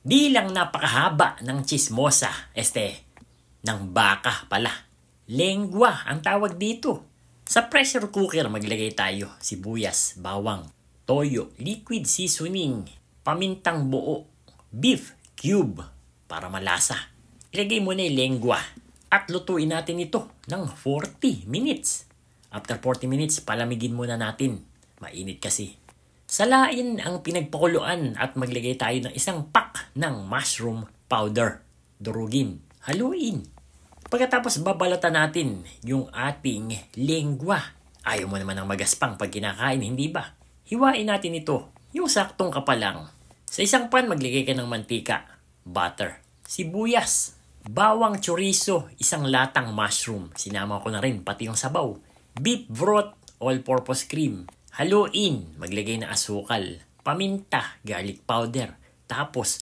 Di lang napakahaba ng chismosa, ng baka pala. Lengua ang tawag dito. Sa pressure cooker maglagay tayo sibuyas, bawang, toyo, liquid seasoning, pamintang buo, beef cube para malasa. Ilagay mo na yung lengua at lutuin natin ito ng 40 minutes. After 40 minutes, palamigin muna natin. Mainit kasi. Salain ang pinagpakuluan at maglagay tayo ng isang pack ng mushroom powder. Durugin. Haluin. Pagkatapos babalatan natin yung ating lengua. Ayaw mo naman ng magaspang pag kinakain, hindi ba? Hiwain natin ito. Yung saktong kapalang. Sa isang pan, maglagay ka ng mantika, butter, sibuyas, bawang chorizo, isang latang mushroom. Sinama ko na rin pati yung sabaw. Beef broth, all-purpose cream. Haluin, maglagay ng asukal, paminta, garlic powder. Tapos,